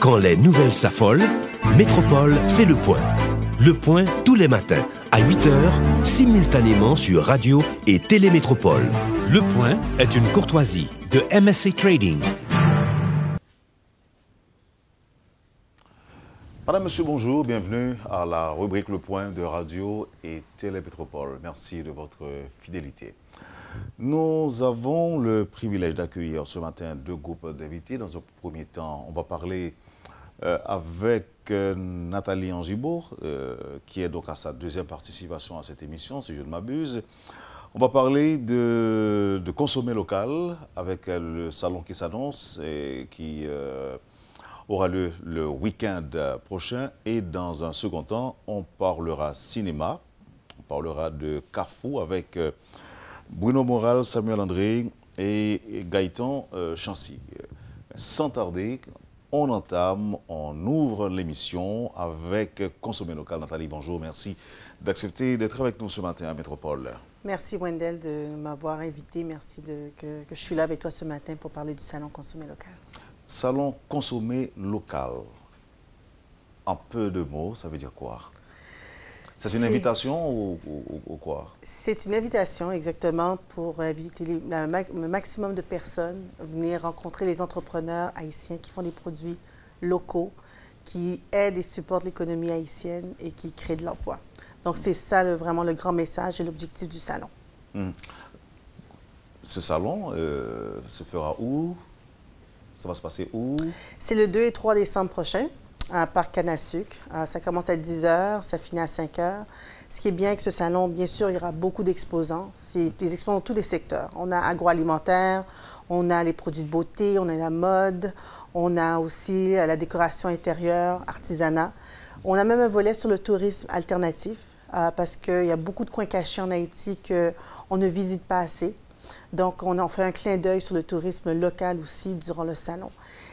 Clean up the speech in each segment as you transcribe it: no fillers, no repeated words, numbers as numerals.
Quand les nouvelles s'affolent, Métropole fait le point. Le point tous les matins à 8h, simultanément sur Radio et Télémétropole. Le point est une courtoisie de MSC Trading. Madame, Monsieur, bonjour, bienvenue à la rubrique Le Point de Radio et Télémétropole. Merci de votre fidélité. Nous avons le privilège d'accueillir ce matin deux groupes d'invités. Dans un premier temps, on va parler avec Nathalie Angibault, qui est donc à sa deuxième participation à cette émission, si je ne m'abuse. On va parler de consommer local avec le salon qui s'annonce et qui aura lieu le week-end prochain. Et dans un second temps, on parlera cinéma, on parlera de Carrefour avec Bruno Moral, Samuel André et Gaëtan Chancy. Sans tarder, on entame, on ouvre l'émission avec Consommer local. Nathalie, bonjour, merci d'accepter d'être avec nous ce matin à Métropole. Merci Wendell de m'avoir invité. Merci que je suis là avec toi ce matin pour parler du Salon Consommer local. Salon Consommer local. En peu de mots, ça veut dire quoi? C'est une invitation ou quoi? C'est une invitation, exactement, pour inviter le maximum de personnes à venir rencontrer les entrepreneurs haïtiens qui font des produits locaux, qui aident et supportent l'économie haïtienne et qui créent de l'emploi. Donc, c'est ça vraiment le grand message et l'objectif du salon. Ce salon se fera où? Ça va se passer où? C'est le 2 et 3 décembre prochain. À Parc Canasuc. Ça commence à 10h, ça finit à 5h. Ce qui est bien avec ce salon, bien sûr, il y aura beaucoup d'exposants. C'est des exposants dans tous les secteurs. On a agroalimentaire, on a les produits de beauté, on a la mode, on a aussi la décoration intérieure, artisanat. On a même un volet sur le tourisme alternatif parce qu'il y a beaucoup de coins cachés en Haïti qu'on ne visite pas assez. Donc, on fait un clin d'œil sur le tourisme local aussi durant le salon.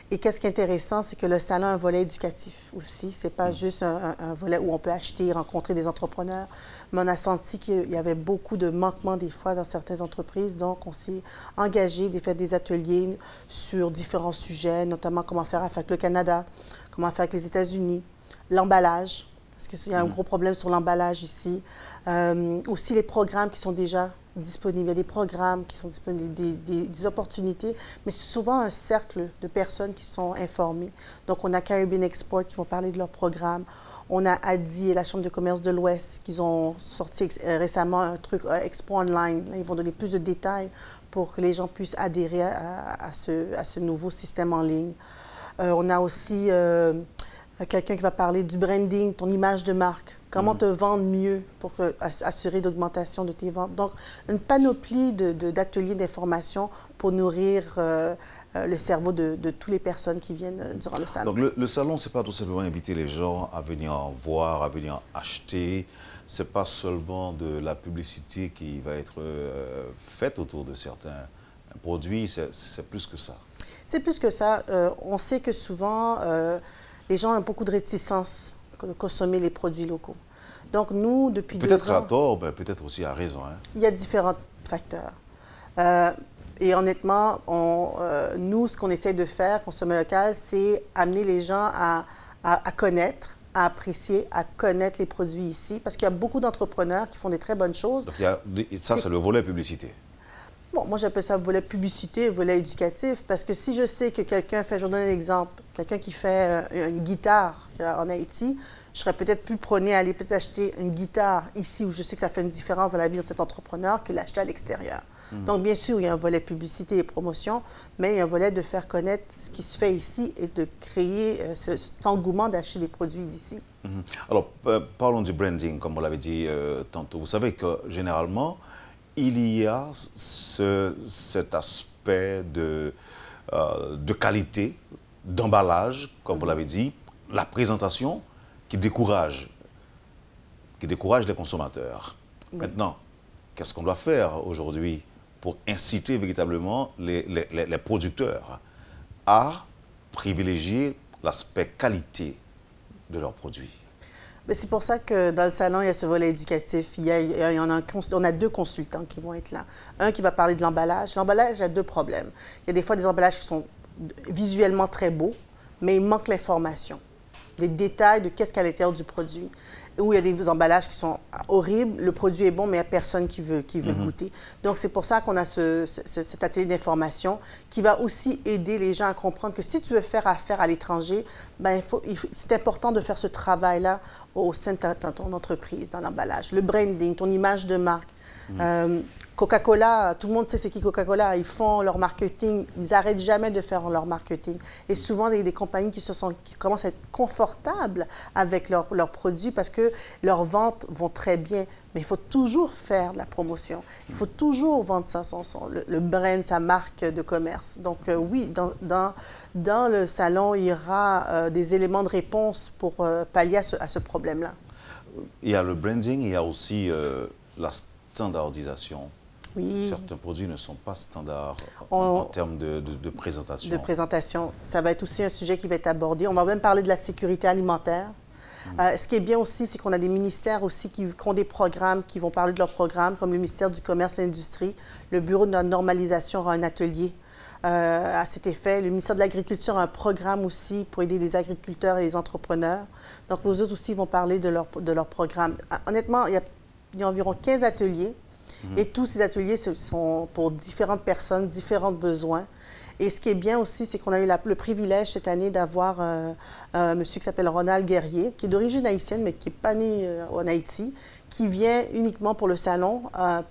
Et qu'est-ce qui est intéressant, c'est que le salon a un volet éducatif aussi. Ce n'est pas juste un volet où on peut acheter, rencontrer des entrepreneurs, mais on a senti qu'il y avait beaucoup de manquements des fois dans certaines entreprises. Donc, on s'est engagé de faire des ateliers sur différents sujets, notamment comment faire avec le Canada, comment faire avec les États-Unis, l'emballage, parce qu'il y a un gros problème sur l'emballage ici. Aussi les programmes qui sont déjà disponibles. Il y a des programmes qui sont disponibles, des opportunités, mais c'est souvent un cercle de personnes qui sont informées. Donc, on a Caribbean Export qui vont parler de leur programme. On a ADI et la Chambre de commerce de l'Ouest qui ont sorti récemment un truc Expo Online. Là, ils vont donner plus de détails pour que les gens puissent adhérer à ce nouveau système en ligne. On a aussi quelqu'un qui va parler du branding, ton image de marque. Comment te vendre mieux pour assurer l'augmentation de tes ventes. Donc, une panoplie d'ateliers d'information pour nourrir le cerveau de toutes les personnes qui viennent durant le salon. Donc, le salon, ce n'est pas tout simplement inviter les gens à venir en voir, à venir acheter. Ce n'est pas seulement de la publicité qui va être faite autour de certains produits. C'est plus que ça. C'est plus que ça. On sait que souvent, les gens ont beaucoup de réticence de consommer les produits locaux. Donc, nous, depuis 2 ans... Peut-être à tort, mais peut-être aussi à raison. Hein. Il y a différents facteurs. Et honnêtement, nous, ce qu'on essaie de faire, Consommer local, c'est amener les gens à connaître, à apprécier, à connaître les produits ici, parce qu'il y a beaucoup d'entrepreneurs qui font des très bonnes choses. Donc, ça, c'est le volet publicité. Bon, moi, j'appelle ça volet publicité, volet éducatif, parce que si je sais que quelqu'un fait, je vais donner un exemple, quelqu'un qui fait une guitare en Haïti, je serais peut-être plus prôné à aller peut-être acheter une guitare ici, où je sais que ça fait une différence dans la vie de cet entrepreneur, que l'acheter à l'extérieur. Donc, bien sûr, il y a un volet publicité et promotion, mais il y a un volet de faire connaître ce qui se fait ici et de créer cet engouement d'acheter des produits d'ici. Alors, parlons du branding, comme on l'avait dit tantôt. Vous savez que, généralement, il y a cet aspect de qualité, d'emballage, comme vous l'avez dit, la présentation qui décourage les consommateurs. Oui. Maintenant, qu'est-ce qu'on doit faire aujourd'hui pour inciter véritablement les producteurs à privilégier l'aspect qualité de leurs produits? C'est pour ça que dans le salon, il y a ce volet éducatif. On a 2 consultants qui vont être là. Un qui va parler de l'emballage. L'emballage a 2 problèmes. Il y a des fois des emballages qui sont visuellement très beaux, mais il manque l'information, les détails de qu'est-ce qu'il y a à l'intérieur du produit. Où il y a des emballages qui sont horribles, le produit est bon, mais il n'y a personne qui veut le goûter. Donc, c'est pour ça qu'on a cet atelier d'information qui va aussi aider les gens à comprendre que si tu veux faire affaire à l'étranger, ben, c'est important de faire ce travail-là au sein de ton entreprise, dans l'emballage. Le branding, ton image de marque. Coca-Cola, tout le monde sait c'est qui Coca-Cola. Ils font leur marketing, ils n'arrêtent jamais de faire leur marketing. Et souvent, des compagnies qui commencent à être confortables avec leurs produits parce que leurs ventes vont très bien. Mais il faut toujours faire de la promotion. Il faut toujours vendre le brand, sa marque de commerce. Donc oui, dans le salon, il y aura des éléments de réponse pour pallier à ce problème-là. Il y a le branding, il y a aussi la standardisation. Oui. Certains produits ne sont pas standards en termes de présentation. De présentation. Ça va être aussi un sujet qui va être abordé. On va même parler de la sécurité alimentaire. Ce qui est bien aussi, c'est qu'on a des ministères aussi qui ont des programmes, qui vont parler de leurs programmes, comme le ministère du Commerce et de l'Industrie. Le Bureau de la normalisation aura un atelier à cet effet. Le ministère de l'Agriculture a un programme aussi pour aider les agriculteurs et les entrepreneurs. Donc, eux autres aussi vont parler de leur programme. Honnêtement, il y a environ 15 ateliers. Et tous ces ateliers sont pour différentes personnes, différents besoins. Et ce qui est bien aussi, c'est qu'on a eu le privilège cette année d'avoir un monsieur qui s'appelle Ronald Guerrier, qui est d'origine haïtienne, mais qui n'est pas né en Haïti, qui vient uniquement pour le salon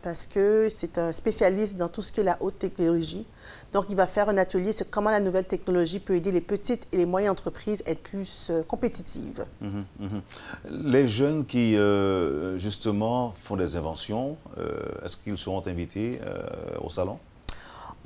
parce que c'est un spécialiste dans tout ce qui est la haute technologie. Donc, il va faire un atelier sur comment la nouvelle technologie peut aider les petites et les moyennes entreprises à être plus compétitives. Les jeunes qui, justement, font des inventions, est-ce qu'ils seront invités au salon?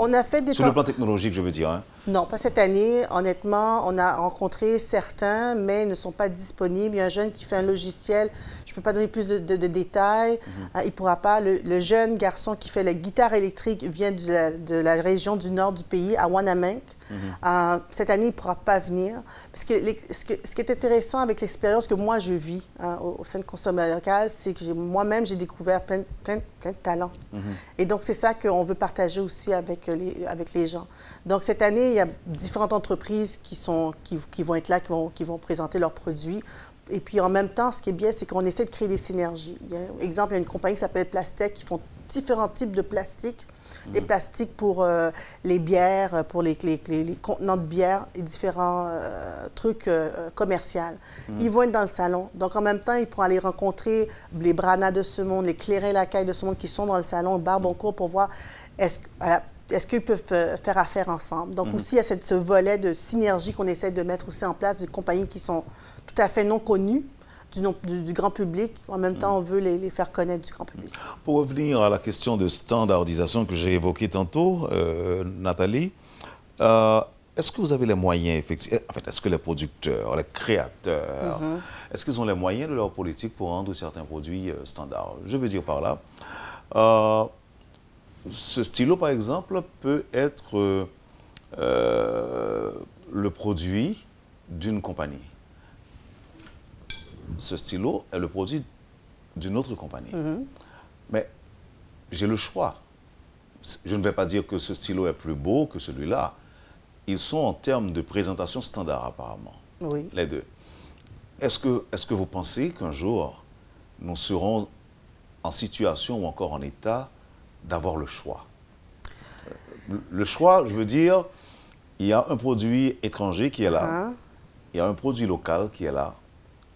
On a fait des... Sur le plan technologique, je veux dire. Hein? Non, pas cette année. Honnêtement, on a rencontré certains, mais ils ne sont pas disponibles. Il y a un jeune qui fait un logiciel. Je ne peux pas donner plus de détails. Il ne pourra pas. Le jeune garçon qui fait la guitare électrique vient de la région du nord du pays, à Wanamek. Cette année, il ne pourra pas venir. Parce que ce qui est intéressant avec l'expérience que moi, je vis au sein de Consommateur local, c'est que moi-même, j'ai découvert plein de talents. Et donc, c'est ça qu'on veut partager aussi avec les gens. Donc, cette année, il y a différentes entreprises qui vont être là, qui vont présenter leurs produits. Et puis, en même temps, ce qui est bien, c'est qu'on essaie de créer des synergies. Exemple, il y a une compagnie qui s'appelle Plastec qui font différents types de plastiques. Des plastiques pour les bières, pour les contenants de bière et différents trucs commerciaux. Ils vont être dans le salon. Donc, en même temps, ils pourront aller rencontrer les Brana de ce monde, les Clairin Lacaille de ce monde qui sont dans le salon Barboncourt pour voir est-ce qu'ils peuvent faire affaire ensemble. Donc, aussi, il y a ce volet de synergie qu'on essaie de mettre aussi en place de compagnies qui sont tout à fait non connues du grand public. En même temps, on veut les faire connaître du grand public. Pour revenir à la question de standardisation que j'ai évoquée tantôt, Nathalie, est-ce que vous avez les moyens, effectivement, en fait, est-ce que les producteurs, les créateurs, est-ce qu'ils ont les moyens de leur politique pour rendre certains produits standards? Je veux dire par là, ce stylo, par exemple, peut être le produit d'une compagnie. Ce stylo est le produit d'une autre compagnie. Mais j'ai le choix. Je ne vais pas dire que ce stylo est plus beau que celui-là. Ils sont en termes de présentation standard, apparemment. Oui. Les deux. Est-ce que vous pensez qu'un jour, nous serons en situation ou encore en état d'avoir le choix? Le choix, je veux dire, il y a un produit étranger qui est là. Il y a un produit local qui est là.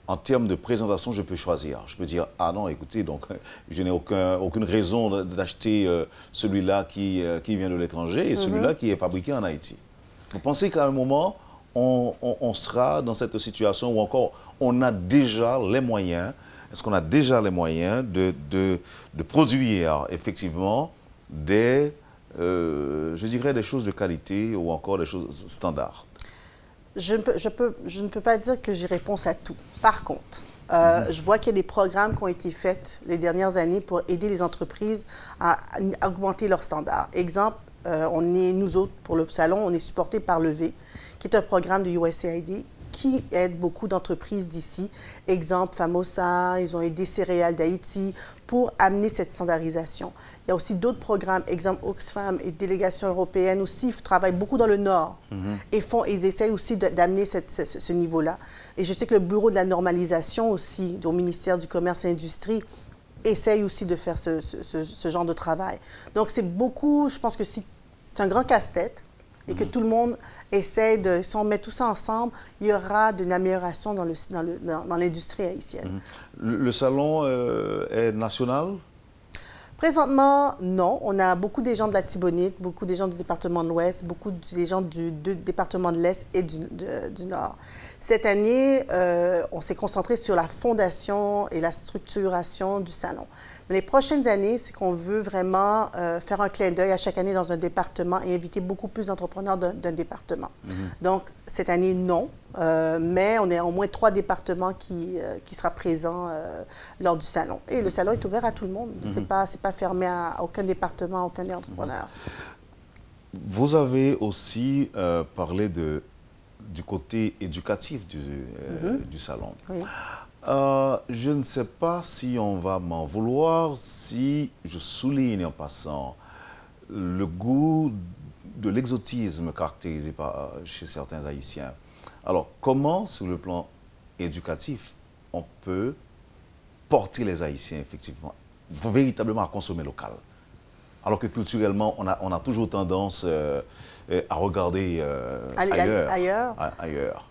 En termes de présentation, je peux choisir. Je peux dire, ah non, écoutez, donc je n'ai aucune raison d'acheter celui-là qui vient de l'étranger et celui-là qui est fabriqué en Haïti. Vous pensez qu'à un moment, on sera dans cette situation où encore on a déjà les moyens, est-ce qu'on a déjà les moyens de produire effectivement je dirais des choses de qualité ou encore des choses standards? Je ne peux pas dire que j'ai réponse à tout. Par contre, je vois qu'il y a des programmes qui ont été faits les dernières années pour aider les entreprises à augmenter leurs standards. Exemple, nous autres, pour le salon, on est supportés par le V, qui est un programme de USAID qui aide beaucoup d'entreprises d'ici. Exemple, Famosa, ils ont aidé Céréales d'Haïti pour amener cette standardisation. Il y a aussi d'autres programmes, exemple Oxfam et délégation européenne aussi, travaillent beaucoup dans le Nord et ils essayent aussi d'amener ce niveau-là. Et je sais que le Bureau de la normalisation aussi, au ministère du Commerce et Industrie, essaye aussi de faire ce genre de travail. Donc, c'est beaucoup, je pense que c'est un grand casse-tête et que tout le monde essaie de, si on met tout ça ensemble, il y aura une amélioration dans l'industrie haïtienne. Le salon est national? Présentement, non. On a beaucoup des gens de la Tibonite, beaucoup des gens du département de l'Ouest, beaucoup des gens du département de l'Est et du Nord. Cette année, on s'est concentré sur la fondation et la structuration du salon. Dans les prochaines années, c'est qu'on veut vraiment faire un clin d'œil à chaque année dans un département et inviter beaucoup plus d'entrepreneurs d'un département. Donc, cette année, non. Mais on a au moins 3 départements qui sera présent lors du salon. Et le salon est ouvert à tout le monde. C'est pas fermé à aucun département, à aucun entrepreneur. Vous avez aussi parlé du côté éducatif du salon. Oui. Je ne sais pas si on va m'en vouloir si je souligne en passant le goût de l'exotisme caractérisé chez certains Haïtiens. Alors, comment, sur le plan éducatif, on peut porter les Haïtiens, effectivement, véritablement à consommer local? Alors que culturellement, on a toujours tendance à regarder ailleurs.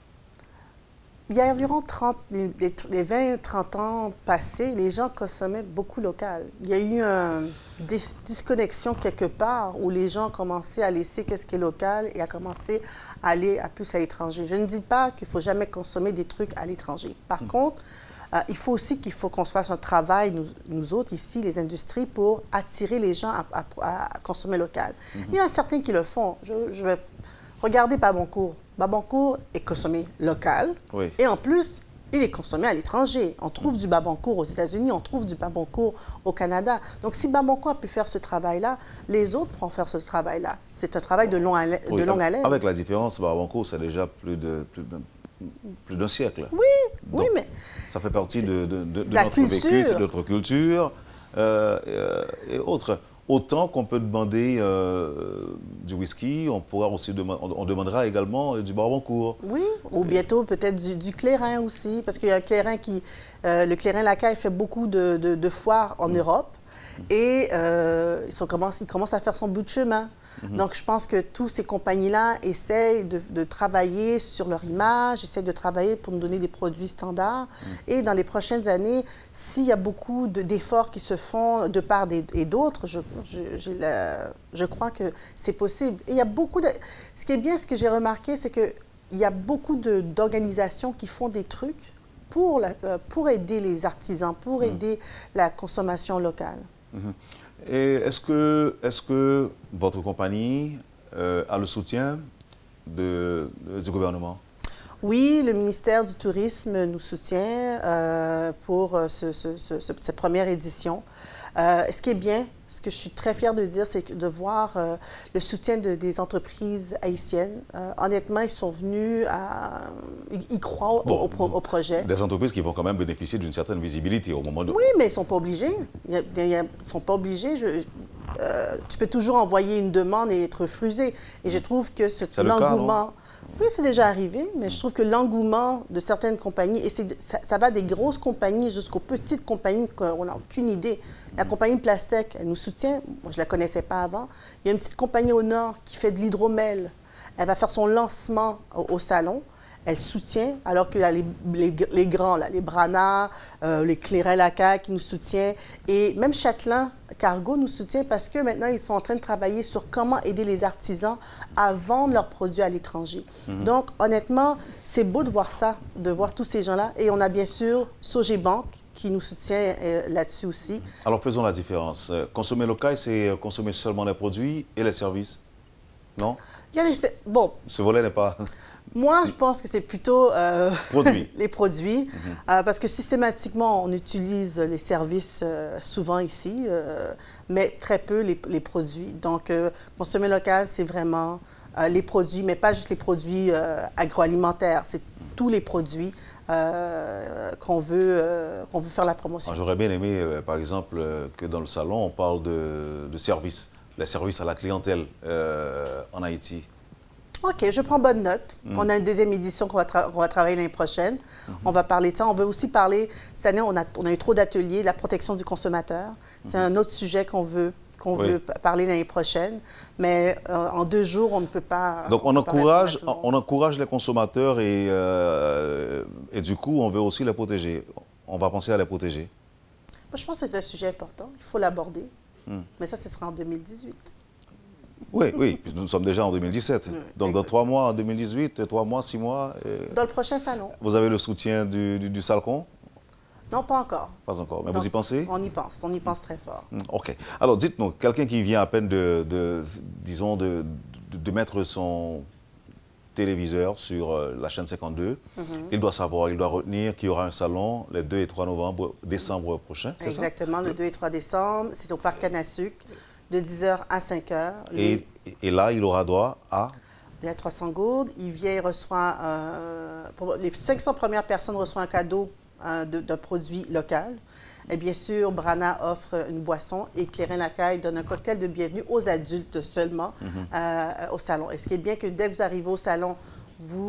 Il y a environ 20-30 ans passés, les gens consommaient beaucoup local. Il y a eu une disconnexion quelque part où les gens commençaient à laisser qu'est-ce qui est local et à commencer à aller plus à l'étranger. Je ne dis pas qu'il ne faut jamais consommer des trucs à l'étranger. Par contre, il faut aussi qu'on se fasse un travail, nous autres ici, les industries, pour attirer les gens à consommer local. Il y en a certains qui le font. Je vais regarder Babancourt. Babancourt est consommé local et en plus, il est consommé à l'étranger. On trouve du Babancourt aux États-Unis, on trouve du Babancourt au Canada. Donc, si Babancourt a pu faire ce travail-là, les autres pourront faire ce travail-là. C'est un travail de longue haleine. Avec la différence, Babancourt, c'est déjà plus d'un siècle. Oui, donc, oui, mais ça fait partie de notre vécu, c'est notre culture et autres. Autant qu'on peut demander du whisky, on demandera également du Babancourt. Oui, ou bientôt peut-être du clairin aussi, parce qu'il y a le clairin Lacaille fait beaucoup de foires en Europe et il commence à faire son bout de chemin. Donc, je pense que toutes ces compagnies-là essayent de travailler sur leur image, essayent de travailler pour nous donner des produits standards. Et dans les prochaines années, s'il y a beaucoup d'efforts qui se font de part et d'autre, je crois que c'est possible. Et il y a beaucoup de... Ce qui est bien, ce que j'ai remarqué, c'est qu'il y a beaucoup d'organisations qui font des trucs pour aider les artisans, pour aider la consommation locale. Et est-ce que votre compagnie a le soutien du gouvernement? Oui, le ministère du Tourisme nous soutient pour cette première édition. Ce qui est bien, ce que je suis très fière de dire, c'est de voir le soutien des entreprises haïtiennes. Honnêtement, ils sont venus ils croient au projet. Des entreprises qui vont quand même bénéficier d'une certaine visibilité au moment de... Oui, mais ils ne sont pas obligés. Ils ne sont pas obligés. Tu peux toujours envoyer une demande et être refusé. Et je trouve que l'engouement... Oui, c'est déjà arrivé, mais je trouve que l'engouement de certaines compagnies, et ça va des grosses compagnies jusqu'aux petites compagnies qu'on n'a aucune idée. La compagnie Plastec, elle nous soutient. Moi, je ne la connaissais pas avant. Il y a une petite compagnie au Nord qui fait de l'hydromel. Elle va faire son lancement au salon. Elle soutient, alors qu'il y a les grands, là, les Brana, les Clairin Lacaille qui nous soutiennent. Et même Châtelain Cargo nous soutient parce que maintenant, ils sont en train de travailler sur comment aider les artisans à vendre leurs produits à l'étranger. Donc, honnêtement, c'est beau de voir ça, de voir tous ces gens-là. Et on a bien sûr Sogebank qui nous soutient là-dessus aussi. Alors, faisons la différence. Consommer local, c'est consommer seulement les produits et les services, non? Bon. Ce volet n'est pas... Moi, je pense que c'est plutôt les produits, Mm-hmm. parce que systématiquement, on utilise les services souvent ici, mais très peu les produits. Donc, consommer local, c'est vraiment les produits, mais pas juste les produits agroalimentaires. C'est tous les produits qu'on veut faire la promotion. J'aurais bien aimé, par exemple, que dans le salon, on parle de services, les services à la clientèle en Haïti. OK, je prends bonne note. On a une deuxième édition qu'on va travailler l'année prochaine. On va parler de ça. On veut aussi parler, cette année, on a eu trop d'ateliers, la protection du consommateur. C'est un autre sujet qu'on veut parler l'année prochaine. Mais en 2 jours, on ne peut pas... Donc, on encourage les consommateurs et du coup, on veut aussi les protéger. On va penser à les protéger. Moi, je pense que c'est un sujet important. Il faut l'aborder. Mais ça, ce sera en 2018. Oui, puisque nous sommes déjà en 2017. Donc, dans 3 mois, en 2018, 3 mois, 6 mois... Dans le prochain salon. Vous avez le soutien du Salcon? Non, pas encore. Pas encore. Mais vous y pensez? On y pense très fort. OK. Alors, dites-nous, quelqu'un qui vient à peine disons, de mettre son téléviseur sur la chaîne 52, il doit savoir, il doit retenir qu'il y aura un salon les 2 et 3 décembre prochains, c'est ça? Exactement, le 2 et 3 décembre. C'est au Parc Canasuc, de 10h à 5h. Et là, il aura droit à... Il y a 300 gourdes. Il vient, il reçoit... pour les 500 premières personnes reçoivent un cadeau d'un produit local. Et bien sûr, Brana offre une boisson et Clairin Lacaille donne un cocktail de bienvenue aux adultes seulement au salon. Et ce qui est bien que dès que vous arrivez au salon,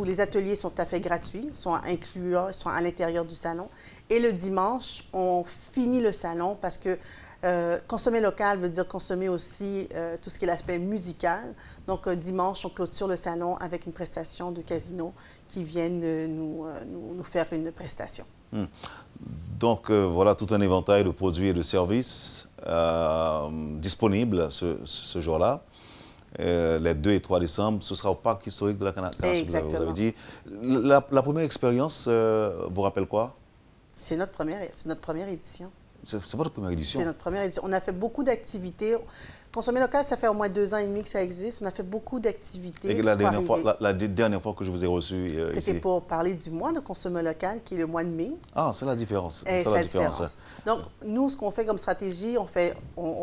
les ateliers sont tout à fait gratuits, sont inclus, sont à l'intérieur du salon. Et le dimanche, on finit le salon parce que consommer local veut dire consommer aussi tout ce qui est l'aspect musical. Donc, dimanche, on clôture le salon avec une prestation de casino qui viennent nous faire une prestation. Donc, voilà tout un éventail de produits et de services disponibles ce jour-là. Les 2 et 3 décembre, ce sera au Parc historique de la Canasuc. Exactement. Vous avez dit. La première expérience vous rappelle quoi? C'est notre première édition. C'est votre première édition? C'est notre première édition. On a fait beaucoup d'activités. Consommer local, ça fait au moins 2 ans et demi que ça existe. On a fait beaucoup d'activités. Et la dernière fois que je vous ai reçu c'était pour parler du mois de consommer local, qui est le mois de mai. Ah, c'est la différence. C'est la différence. Donc, nous, ce qu'on fait comme stratégie, on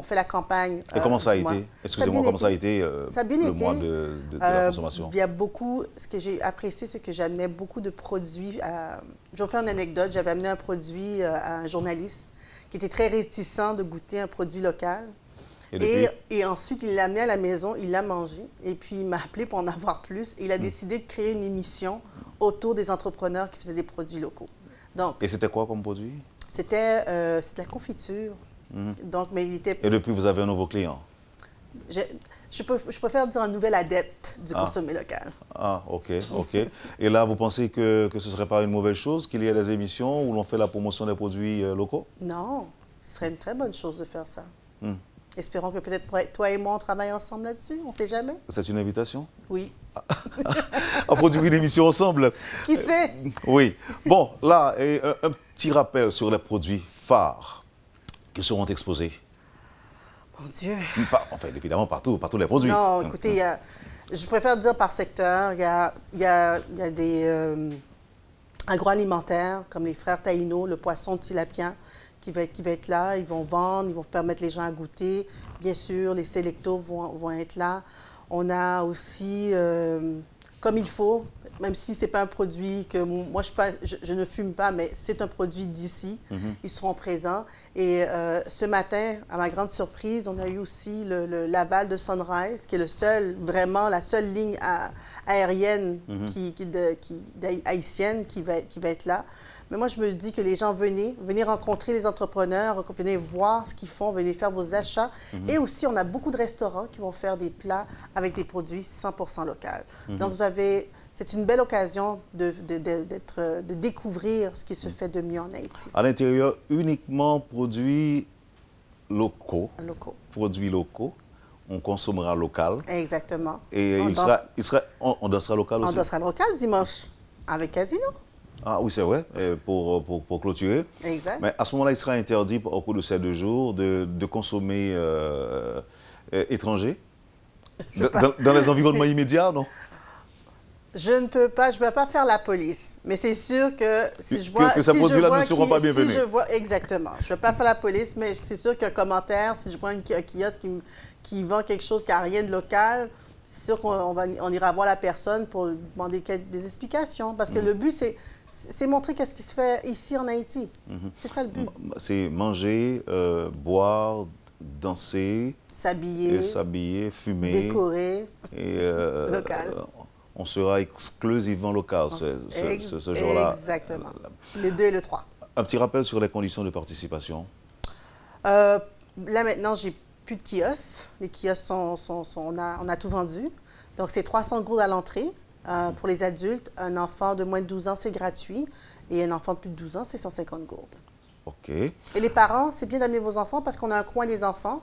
fait la campagne. Et comment ça a été? Excusez-moi, comment ça a été le mois de la consommation? Il y a beaucoup, ce que j'ai apprécié, c'est que j'amenais beaucoup de produits. Je vais vous faire une anecdote. J'avais amené un produit à un journaliste qui était très réticent de goûter un produit local. Et ensuite, il l'a amené à la maison, il l'a mangé, et puis il m'a appelé pour en avoir plus. Et il a décidé de créer une émission autour des entrepreneurs qui faisaient des produits locaux. Donc, et c'était quoi comme produit? C'était de la confiture. Donc, mais il était... Et depuis, vous avez un nouveau client? Je préfère dire un nouvel adepte du consommé local. Ah, OK. Et là, vous pensez que ce ne serait pas une mauvaise chose qu'il y ait des émissions où l'on fait la promotion des produits locaux? Non, ce serait une très bonne chose de faire ça. Espérons que peut-être toi et moi, on travaille ensemble là-dessus. On ne sait jamais. C'est une invitation? Oui. À produire une émission ensemble? Qui sait? Oui. Bon, là, un petit rappel sur les produits phares qui seront exposés. Mon Dieu. Enfin, évidemment, par tous les produits. Non, écoutez, je préfère dire par secteur. Il y a des agroalimentaires, comme les frères Taïno, le poisson tilapia, qui va être là. Ils vont vendre, ils vont permettre les gens à goûter. Bien sûr, les sélectos vont être là. On a aussi, comme il faut, même si ce n'est pas un produit que moi, je ne fume pas, mais c'est un produit d'ici. Ils seront présents. Et ce matin, à ma grande surprise, on a eu aussi l'aval de Sunrise, qui est la seule ligne aérienne haïtienne qui va être là. Mais moi, je me dis que les gens venez rencontrer les entrepreneurs, venez voir ce qu'ils font, venez faire vos achats. Et aussi, on a beaucoup de restaurants qui vont faire des plats avec des produits 100% locaux. Donc, c'est une belle occasion de découvrir ce qui se fait de mieux en Haïti. À l'intérieur, uniquement produits locaux. Produits locaux. On consommera local. Exactement. Et on dansera local aussi? On dansera local dimanche avec Casino. Ah oui, c'est vrai, pour clôturer. Exact. Mais à ce moment-là, il sera interdit au cours de ces 2 jours de consommer étranger dans les environnements immédiats, non? Je ne peux pas faire la police. Mais c'est sûr que si je vois... Que ces produits-là ne seront pas bienvenus. Exactement. Je ne vais pas faire la police, mais c'est sûr qu'un commentaire, si je vois un kiosque qui vend quelque chose qui n'a rien de local, c'est sûr qu'on ira voir la personne pour lui demander des explications. Parce que le but, c'est montrer qu'est-ce qui se fait ici en Haïti. C'est ça le but. C'est manger, boire, danser, s'habiller, fumer, décorer, local. On sera exclusivement local ce jour-là. Exactement. Le 2 et le 3. Un petit rappel sur les conditions de participation. Là maintenant, j'ai plus de kiosques. Les kiosques, on a tout vendu. Donc c'est 300 gourdes à l'entrée pour les adultes. Un enfant de moins de 12 ans, c'est gratuit. Et un enfant de plus de 12 ans, c'est 150 gourdes. OK. Et les parents, c'est bien d'amener vos enfants parce qu'on a un coin des enfants.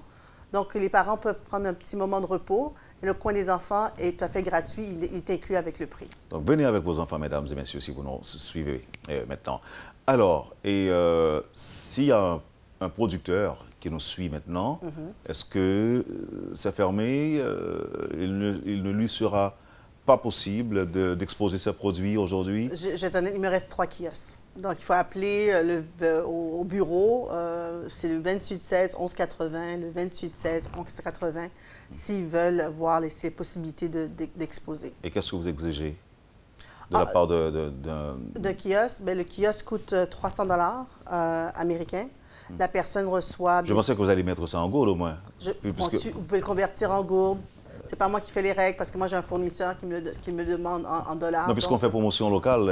Donc les parents peuvent prendre un petit moment de repos. Et le coin des enfants est tout à fait gratuit. Il est inclus avec le prix. Donc venez avec vos enfants, mesdames et messieurs, si vous nous suivez maintenant. Alors, s'il y a un producteur qui nous suit maintenant, est-ce que c'est fermé? Il ne lui sera pas possible d'exposer ses produits aujourd'hui? Il me reste 3 kiosques. Donc, il faut appeler au bureau. C'est le 2816-1180, le 2816-1180, s'ils veulent voir ces possibilités d'exposer. Et qu'est-ce que vous exigez de la part d'un kiosque? Bien, le kiosque coûte 300 $ américains. La personne reçoit... Je pensais que vous alliez mettre ça en gourde au moins. Vous pouvez le convertir en gourde. C'est pas moi qui fais les règles parce que moi j'ai un fournisseur qui me demande en dollars. Non, puisqu'on fait promotion locale... On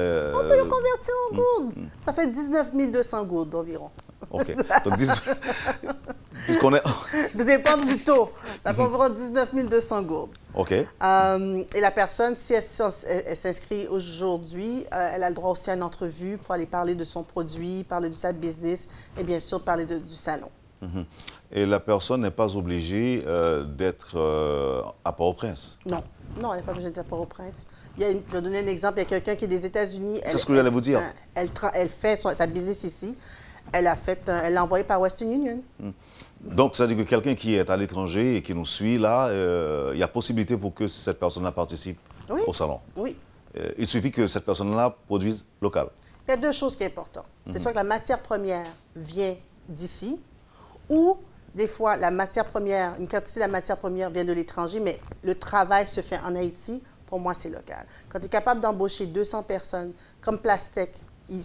peut le convertir en gourde. Ça fait 19 200 gourdes environ. OK. Donc, puisqu'on est... Ça dépend du taux. Ça fait environ 19 200 gourdes. OK. Et la personne, si elle s'inscrit aujourd'hui, elle a le droit aussi à une entrevue pour aller parler de son produit, parler de sa business et bien sûr parler du salon. Et la personne n'est pas obligée d'être à Port-au-Prince? Non. Non, elle n'est pas obligée d'être à Port-au-Prince. Je vais donner un exemple. Il y a quelqu'un qui est des États-Unis. C'est ce que j'allais vous dire. Elle fait sa business ici. Elle l'a envoyé par Western Union. Donc, ça veut dire que quelqu'un qui est à l'étranger et qui nous suit là, il y a possibilité pour que cette personne-là participe au salon? Oui. Il suffit que cette personne-là produise local? Il y a 2 choses qui sont importantes. C'est soit que la matière première vient d'ici, ou des fois, une quantité de la matière première vient de l'étranger, mais le travail se fait en Haïti. Pour moi, c'est local. Quand tu es capable d'embaucher 200 personnes, comme Plastec,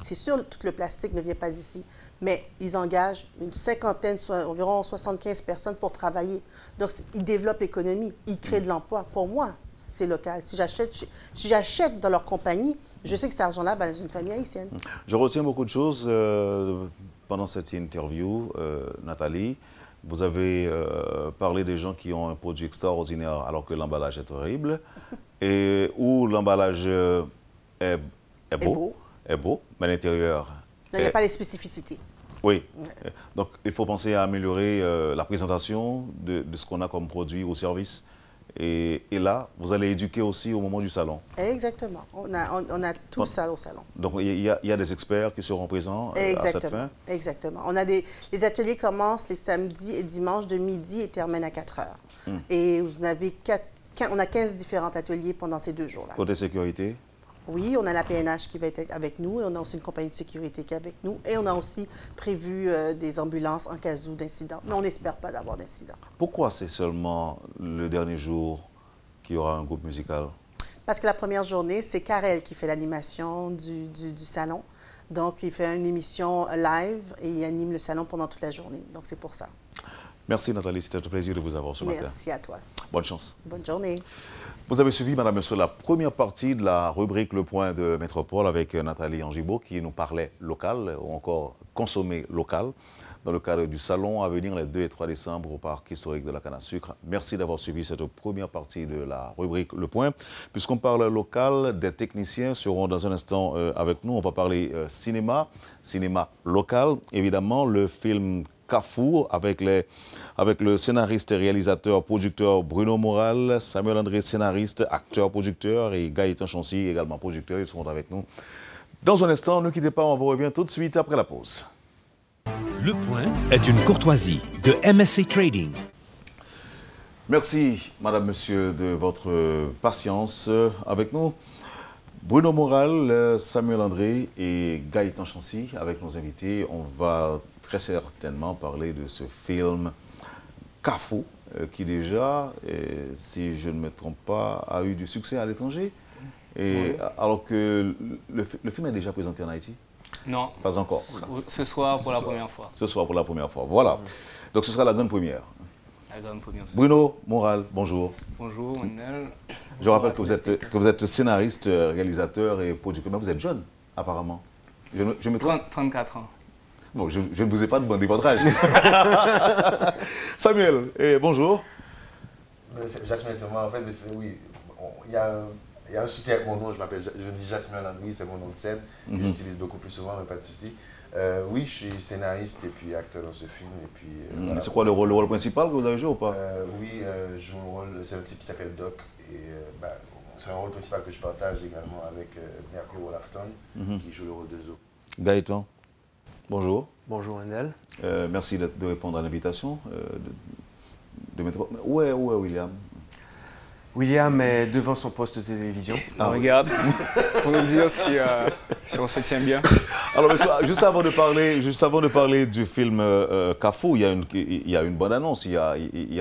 c'est sûr que tout le plastique ne vient pas d'ici, mais ils engagent une cinquantaine, soit environ 75 personnes pour travailler. Donc, ils développent l'économie, ils créent de l'emploi. Pour moi, c'est local. Si j'achète dans leur compagnie, je sais que cet argent-là va dans une famille haïtienne. Je retiens beaucoup de choses pendant cette interview, Nathalie. Vous avez parlé des gens qui ont un produit extraordinaire alors que l'emballage est horrible, et où l'emballage est beau, mais l'intérieur... Il n'y a pas les spécificités. Oui. Donc, il faut penser à améliorer la présentation de ce qu'on a comme produit ou service. Et là, vous allez éduquer aussi au moment du salon. Exactement. On a tout ça au salon. Donc, il y a des experts qui seront présents à cette fin? Exactement. Les ateliers commencent les samedis et dimanches de midi et terminent à 4 heures. Et on a 15 différents ateliers pendant ces 2 jours-là. Côté sécurité? Oui, on a la PNH qui va être avec nous, et on a aussi une compagnie de sécurité qui est avec nous, et on a aussi prévu des ambulances en cas d'incident. Mais on n'espère pas d'avoir d'incident. Pourquoi c'est seulement le dernier jour qu'il y aura un groupe musical? Parce que la première journée, c'est Karel qui fait l'animation du salon. Donc, il fait une émission live et il anime le salon pendant toute la journée. Donc, c'est pour ça. Merci Nathalie, c'était un plaisir de vous avoir ce matin. Merci à toi. Bonne chance. Bonne journée. Vous avez suivi, madame, monsieur, la première partie de la rubrique Le Point de Métropole avec Nathalie Angibault qui nous parlait local ou encore consommer local dans le cadre du salon à venir les 2 et 3 décembre au parc historique de la Canne à Sucre. Merci d'avoir suivi cette première partie de la rubrique Le Point. Puisqu'on parle local, des techniciens seront dans un instant avec nous. On va parler cinéma local. Évidemment, le film Kafou avec le scénariste, réalisateur, producteur Bruno Moral, Samuel André, scénariste, acteur, producteur, et Gaëtan Chancy, également producteur. Ils seront avec nous. Dans un instant, ne quittez pas, on vous revient tout de suite après la pause. Le Point est une courtoisie de MSC Trading. Merci, madame, monsieur, de votre patience avec nous. Bruno Moral, Samuel André et Gaëtan Chancy avec nos invités. On va très certainement parler de ce film Kafou, qui déjà, si je ne me trompe pas, a eu du succès à l'étranger. Et alors que le film est déjà présenté en Haïti? Non. Pas encore. Ce soir pour la première fois. Ce soir pour la première fois, voilà. Donc ce sera la grande première. La grande première. Bruno Moral, bonjour. Bonjour, Wendell. Je rappelle que vous êtes scénariste, réalisateur et producteur, mais vous êtes jeune, apparemment. Je me trompe? 34 ans. Bon, je ne vous ai pas demandé votre âge. Samuel, bonjour. Jasmine, c'est moi, en fait, mais oui, il y a un souci avec mon nom, je dis Jasmine Landry, c'est mon nom de scène, que j'utilise beaucoup plus souvent, mais pas de souci. Oui, je suis scénariste et puis acteur dans ce film. Voilà. C'est quoi le rôle principal que vous avez joué ou pas? Oui, je joue un rôle, c'est un type qui s'appelle Doc, et c'est un rôle principal que je partage également avec Mercury Wollaston, qui joue le rôle de Zo. Gaëtan, bonjour. Bonjour Wendell. Merci de répondre à l'invitation. Où est William? William est devant son poste de télévision. On regarde pour nous dire si on se tient bien. Alors, juste avant de parler du film Kafou, il y a une bonne annonce, il y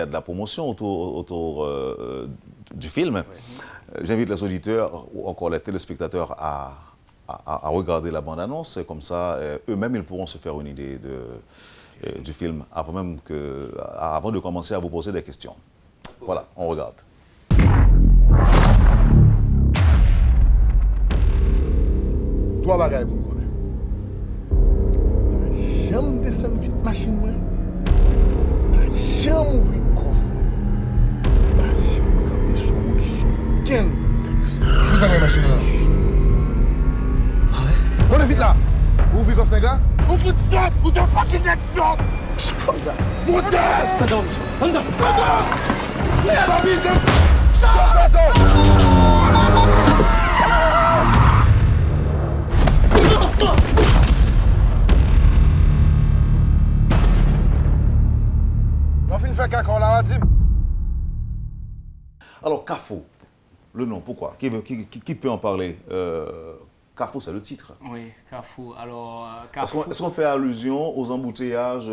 a de la promotion autour du film. J'invite les auditeurs ou encore les téléspectateurs à regarder la bande-annonce, comme ça, eux-mêmes, ils pourront se faire une idée du film avant de commencer à vous poser des questions. Voilà, on regarde. Trois bagages pour moi. J'aime descendre vite machine, moi. J'aime ouvrir le coffre. J'aime camper sur route sous aucun prétexte. Vous avez la machine là? Ah ouais? On est vite là. Ouvrez le coffre là. On fout de ça. Vous êtes fucking next shot. Montez! Pardon. La vie de... Alors, Kafou, le nom, pourquoi? Qui peut en parler? Kafou, c'est le titre. Oui, Kafou. Alors, Kafou... Est-ce qu'on fait allusion aux embouteillages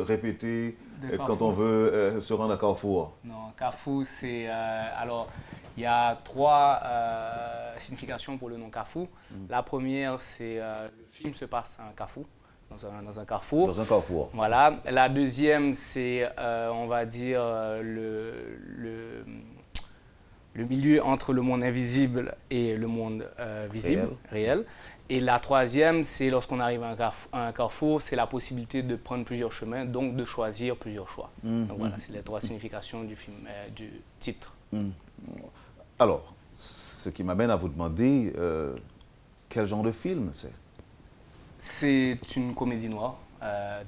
répétés quand on veut se rendre à Carrefour? Non, Kafou, c'est... alors, il y a trois significations pour le nom Kafou. La première, c'est le film se passe à un Kafou. Dans un carrefour. Dans un carrefour. Voilà. La deuxième, c'est, on va dire, le milieu entre le monde invisible et le monde visible, réel. Et la troisième, c'est lorsqu'on arrive à un carrefour, c'est la possibilité de prendre plusieurs chemins, donc de choisir plusieurs choix. Donc voilà, c'est les trois significations du film, du titre. Alors, ce qui m'amène à vous demander quel genre de film c'est? C'est une comédie noire,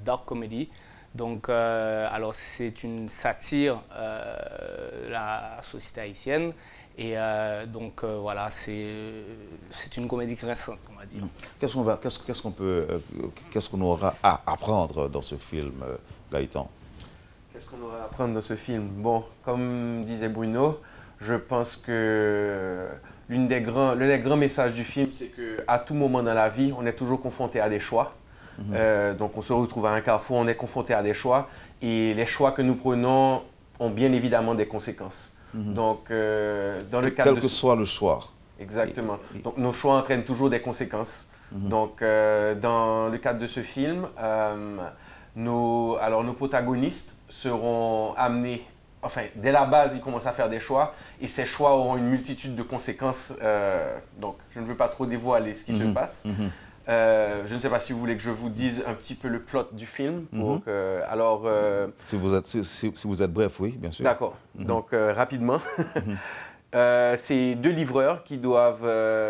dark comedy. Donc, alors c'est une satire de la société haïtienne. Et donc voilà, c'est une comédie récente, on va dire. Qu'est-ce qu'on aura à apprendre dans ce film, Gaëtan? Qu'est-ce qu'on aura à apprendre dans ce film? Bon, comme disait Bruno, je pense que l'un des grands messages du film, c'est qu'à tout moment dans la vie, on est toujours confronté à des choix. Donc on se retrouve à un carrefour, on est confronté à des choix. Et les choix que nous prenons ont bien évidemment des conséquences. Donc, dans le cadre quel que soit le choix. Exactement. Donc nos choix entraînent toujours des conséquences. Donc dans le cadre de ce film, nos protagonistes seront amenés... Enfin, dès la base, ils commencent à faire des choix et ces choix auront une multitude de conséquences. Donc, je ne veux pas trop dévoiler ce qui se passe. Je ne sais pas si vous voulez que je vous dise un petit peu le plot du film. Pour que, alors, si vous êtes bref, oui, bien sûr. D'accord. Donc, rapidement. C'est deux livreurs qui doivent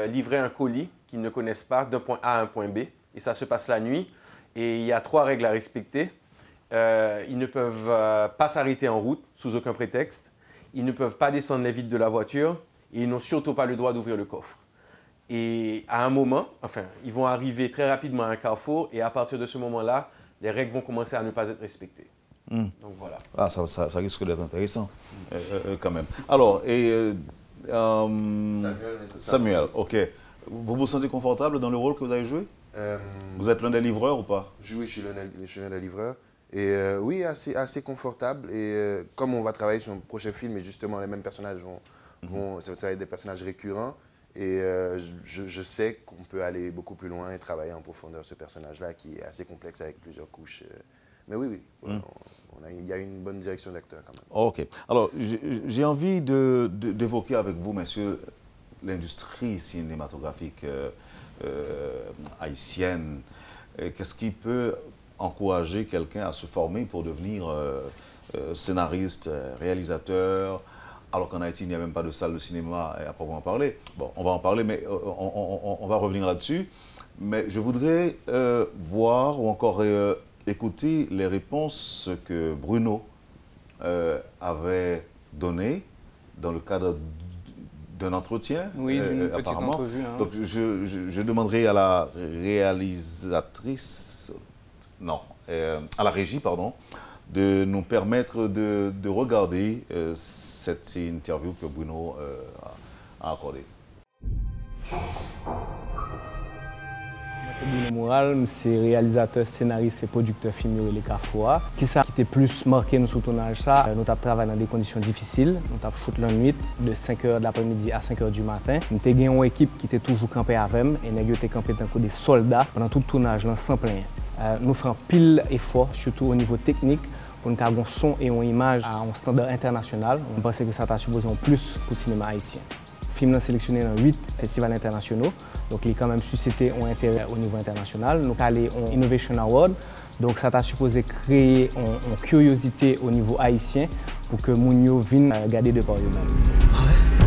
livrer un colis qu'ils ne connaissent pas d'un point A à un point B. Et ça se passe la nuit. Et il y a 3 règles à respecter. Ils ne peuvent pas s'arrêter en route sous aucun prétexte. Ils ne peuvent pas descendre les vitres de la voiture et ils n'ont surtout pas le droit d'ouvrir le coffre. Et à un moment, enfin, ils vont arriver très rapidement à un carrefour et à partir de ce moment-là, les règles vont commencer à ne pas être respectées. Donc voilà. Ah, ça risque d'être intéressant quand même. Alors, Samuel, ok. Vous vous sentez confortable dans le rôle que vous avez joué? Vous êtes l'un des livreurs ou pas? Oui, je suis l'un des livreurs. Et oui, assez confortable. Et comme on va travailler sur un prochain film, et justement les mêmes personnages ça va être des personnages récurrents, et je sais qu'on peut aller beaucoup plus loin et travailler en profondeur ce personnage-là qui est assez complexe avec plusieurs couches. Mais oui, il y a une bonne direction d'acteur quand même. Ok. Alors, j'ai envie d'évoquer avec vous, messieurs, l'industrie cinématographique haïtienne. Qu'est-ce qui peut encourager quelqu'un à se former pour devenir scénariste, réalisateur, alors qu'en Haïti, il n'y a même pas de salle de cinéma à proprement parler. Bon, on va en parler, mais on va revenir là-dessus. Mais je voudrais voir ou encore écouter les réponses que Bruno avait données dans le cadre d'un entretien. Oui, d'une petite apparemment. entrevue. Hein. Donc, je demanderai à la réalisatrice, non, à la régie, pardon, de nous permettre de regarder cette interview que Bruno a accordée. C'est Bruno Moral, c'est réalisateur, scénariste et producteur film Les Kafoa. Qui était plus marqué nous sur le tournage ça, nous avons travaillé dans des conditions difficiles. Nous avons shooté la nuit de 5h de l'après-midi à 5h du matin. Nous avons une équipe qui était toujours campée avec nous et nous avons campé dans des soldats pendant tout le tournage sans plein. Nous faisons pile effort, surtout au niveau technique, pour nous avoir un son et une image à un standard international. On pensait que ça a supposé en plus pour le cinéma haïtien. Le film est sélectionné dans 8 festivals internationaux, donc il a quand même suscité un intérêt au niveau international. Nous avons allé en Innovation Award, donc ça a supposé créer une curiosité au niveau haïtien pour que Mounio vienne regarder de par eux-mêmes.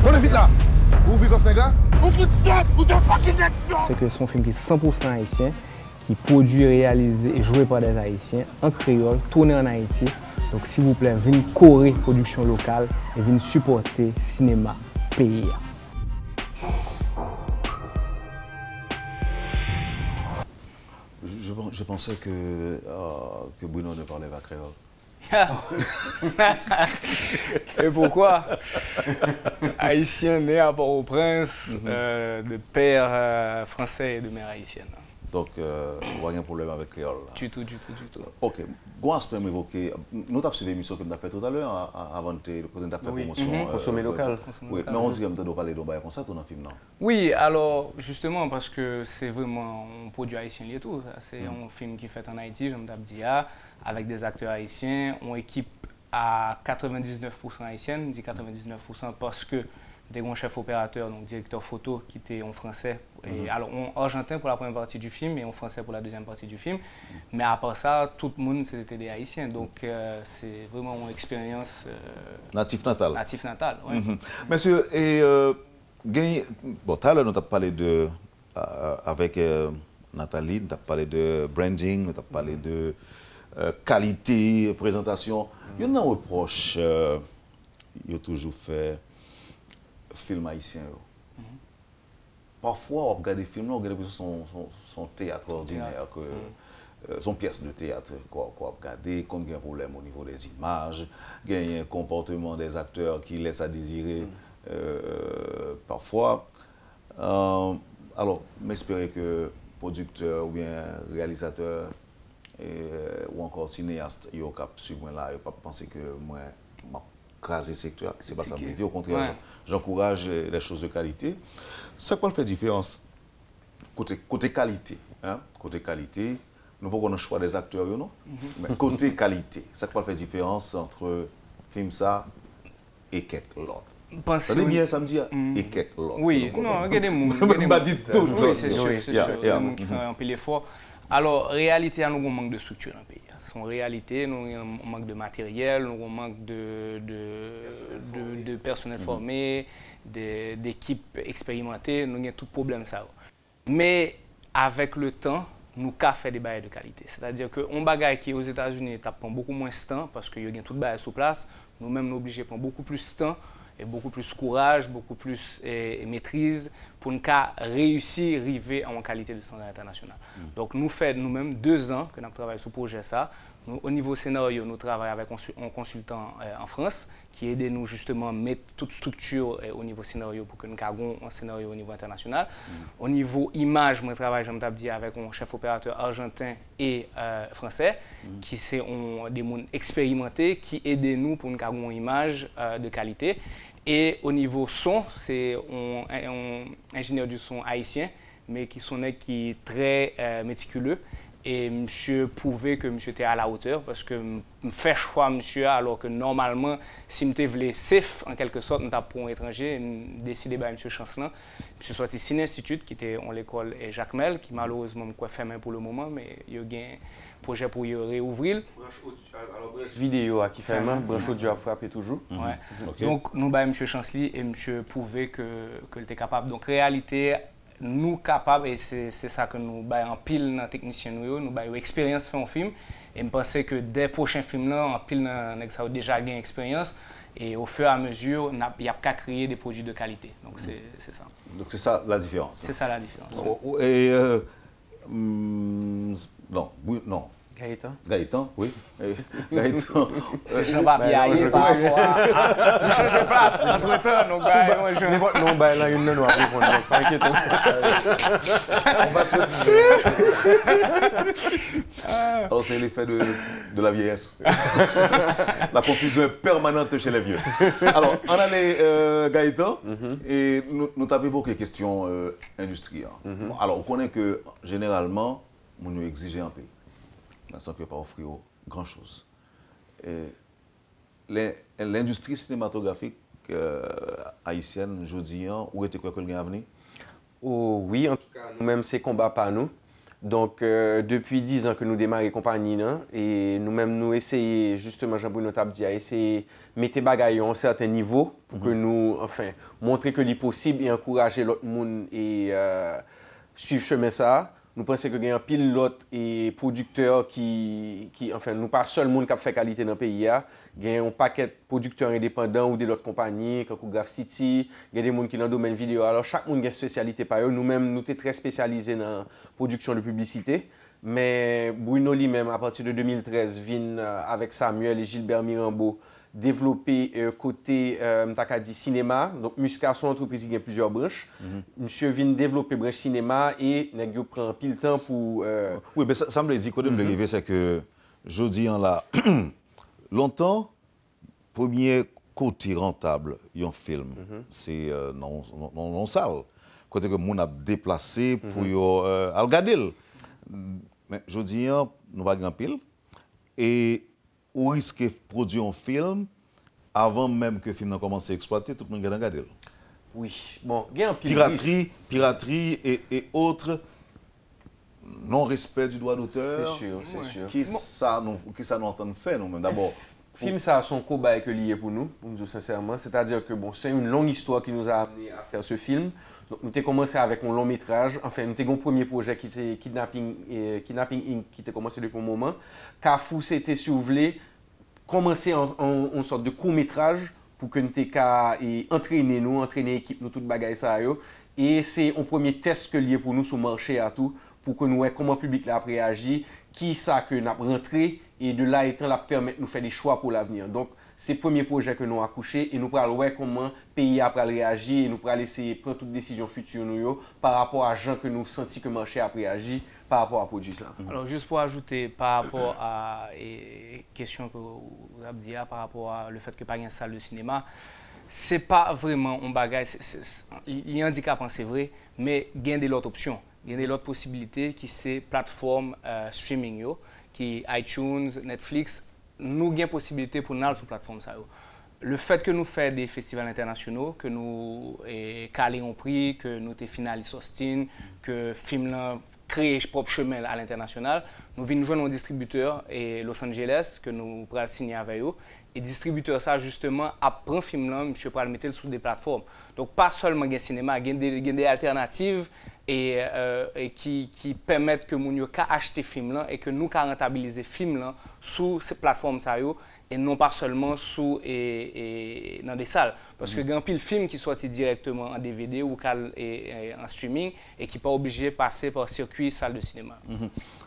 On est vite là. Vous vivez comme ça là? On fout ça ou de fucking action. C'est que c'est un film qui est 100% haïtien, qui est produit, réalisé et joué par des Haïtiens en créole, tourné en Haïti. Donc s'il vous plaît, venez correr production locale et venez supporter le cinéma pays. Je pensais que Bruno ne parlait pas créole. Et pourquoi? Haïtien né à Port-au-Prince, de père français et de mère haïtienne. Donc, il n'y a pas de problème avec créole. Du tout. Ok. Bon aspect m'évoquer. Nous avons suivi l'émission que nous avons fait tout à l'heure avant de faire promotion. Consommer local. Oui, mais on dit que nous avons parlé de comme ça, tout dans le film, non? Oui, alors justement parce que c'est vraiment un produit haïtien et tout. C'est un film qui est fait en Haïti, je me dis, avec des acteurs haïtiens, une équipe à 99% haïtienne. Je dis 99% parce que des grands chefs opérateurs, donc directeur photo qui était en français, et alors en argentin pour la première partie du film et en français pour la deuxième partie du film. Mais à part ça, tout le monde c'était des Haïtiens, donc c'est vraiment une expérience natif natal. Natif natal, oui. Monsieur, et bon, tout à l'heure nous avons parlé avec Nathalie, nous avons parlé de branding, nous avons parlé de qualité, présentation. Il y en a un reproche, il y a toujours fait film haïtien. Parfois, on regarde des films, on regarde son théâtre ordinaire, son pièce de théâtre, qu'on regarde, qu'on a un problème au niveau des images, il y a un comportement des acteurs qui laisse à désirer parfois. Alors, j'espère que producteur ou bien réalisateur ou encore cinéaste, ils ont suivi là, ils ne pas penser que moi, craser secteur, c'est pas ça me dit. Au contraire, j'encourage les choses de qualité. C'est quoi fait différence côté qualité, hein? Côté qualité, nous pouvons qu'on choix des acteurs, non? Mais côté qualité, c'est quoi fait différence entre film ça et quelque l'autre? Ça veut bien ça me dit et quelque l'autre. Oui, non, regardez moi. Pas dit tout. Oui, c'est sûr, c'est sûr. Qui fait un peu l'effort. Alors, réalité, nous avons un manque de structure dans le pays. En réalité, nous avons un manque de matériel, nous avons un manque de personnel formé, d'équipes expérimentées, nous avons tout problème ça. Mais avec le temps, nous avons fait des bails de qualité. C'est-à-dire qu'un bagage qui est aux États-Unis prend beaucoup moins de temps parce qu'il y a tout bail sur place. Nous-mêmes, nous sommes obligés de prendre beaucoup plus de temps et beaucoup plus courage, beaucoup plus maîtrise pour nous réussir à arriver à une qualité de standard international. Donc nous faisons nous-mêmes 2 ans que nous travaillons sur ce projet ça. Au niveau scénario, nous travaillons avec un consultant en France qui aide nous justement à mettre toute structure au niveau scénario pour que nous ayons un scénario au niveau international. Au niveau image, je travaille, j'aime dire, avec un chef opérateur argentin et français qui sont des gens expérimentés qui aident nous pour nous avoir une image de qualité. Et au niveau son, c'est un ingénieur du son haïtien, mais qui est très méticuleux. Et monsieur prouvait que monsieur était à la hauteur parce que me fait choix monsieur alors que normalement si me voulait safe en quelque sorte nous pour un étranger décidé par monsieur Chancelin monsieur sorti Cine Institute qui était en l'école Jacques Mel qui malheureusement me fermé pour le moment mais il y a un projet pour y réouvrir alors branche vidéo qui ferme branche audio à frapper toujours ouais. Okay. Donc nous ba monsieur Chancelier et monsieur prouvait que il était capable donc réalité nous capables, et c'est ça que nous baillons en pile dans les techniciens, nous baillons expérience faire un film. Et je pense que dès les prochains films, là, en pile, nous avons déjà gagné expérience. Et au fur et à mesure, il n'y a qu'à créer des produits de qualité. Donc c'est ça. Donc c'est ça la différence. C'est ça la différence. Et non. Gaëtan, oui. Gaëtan. C'est Jean-Baptiste Yaye par rapport à... Nous changeons de place entre-temps, donc non, ben là, une noire répondre, donc pas inquiétant. On va se retrouver. Alors c'est l'effet de la vieillesse. La confusion est permanente chez les vieux. Alors, on a les Gaëtan, et nous t'avons évoqué les questions industrielles. Bon, alors, on connaît que généralement, on nous exige un peu. Sans que pas offrir grand-chose. L'industrie cinématographique haïtienne, je dis, où était quoi que le gain à venir? Oh, oui, en tout cas, nous-mêmes, c'est combat par nous. Donc, depuis 10 ans que nous démarrons la compagnie, et nous-mêmes, nous essayons, justement, Jean-Bruno Tabdi a essayé de mettre les bagailles à un certain niveau pour que nous, enfin, montrer que c'est possible et encourager l'autre monde et suivre chemin ça. Nous pensons que y a un pilote et producteurs qui enfin, nous pas seul monde qui fait qualité dans le pays. Il y a un paquet de producteurs indépendants ou d'autres compagnies, comme Graph City, il y a des gens qui sont dans le domaine vidéo. Alors, chaque monde a une spécialité par eux. Nous-mêmes, nous sommes très spécialisés dans la production de publicité. Mais Bruno lui-même, à partir de 2013, vient avec Samuel et Gilbert Mirambeau développer côté cinéma. Donc, Musca, son entreprise qui a plusieurs branches. Monsieur vient développer branche cinéma et il prend pile temps pour... Oui, mais ça me dit, quand même, l'arrivée, c'est que je dis là, longtemps, premier côté rentable, un film, c'est non salle. Côté que mon a déplacé pour regarder. Mais je dis, nous va grand pile. Et on risque de produire un film avant même que le film ait commencé à exploiter, tout le monde va regarder. Oui, bon, il y a un pile piraterie et autres, non-respect du droit d'auteur. C'est sûr, c'est sûr. Qui ça nous entend faire nous-mêmes d'abord? Film, ça a son combat que lié pour nous dire sincèrement. C'est-à-dire que bon, c'est une longue histoire qui nous a amené à faire ce film. Donc, nous avons commencé avec un long métrage. Enfin, nous avons un premier projet qui c'est Kidnapping Inc. qui a commencé depuis un moment. Carrefour, c'était, si vous voulez, commencer en sorte de court métrage pour que nous puissions entraîner l'équipe, nous, toute bagaille ça. Et c'est un premier test que lié pour nous sur le marché à tout, pour que nous voyons comment le public a réagi, qui ça que nous avons rentré, et de là étant, la permettre de nous faire des choix pour l'avenir. Donc, c'est le premier projet que nous avons accouché et nous allons voir comment le pays a réagi et nous allons essayer de prendre toutes les décisions futures par rapport à gens que nous sentons que le marché a réagi par rapport à produit là. Alors, juste pour ajouter par rapport à la question que vous avez dit par rapport à le fait que pas une salle de cinéma, c'est pas vraiment un bagage, il y a un handicap, c'est vrai, mais il y a des autres options. Il y a des autres possibilités qui sont plateformes streaming, qui iTunes, Netflix. Nous avons des possibilités pour nous sur la plateforme. Le fait que nous faisons des festivals internationaux, que nous calons un prix, que nous sommes finalistes Austin, que le film crée son propre chemin à l'international, nous venons joindre un distributeur et Los Angeles que nous pourrons signer avec eux. Et le distributeur, ça justement, après un film, monsieur pourra le mettre sur des plateformes. Donc, pas seulement le cinéma, il y a des alternatives et qui permettent que nous puissions acheter film là et que nous puissions rentabiliser film là sur ces plateformes ça et non pas seulement sous et dans des salles parce que il y a un pile film qui sorti directement en DVD ou en streaming et qui pas obligé de passer par circuit salle de cinéma.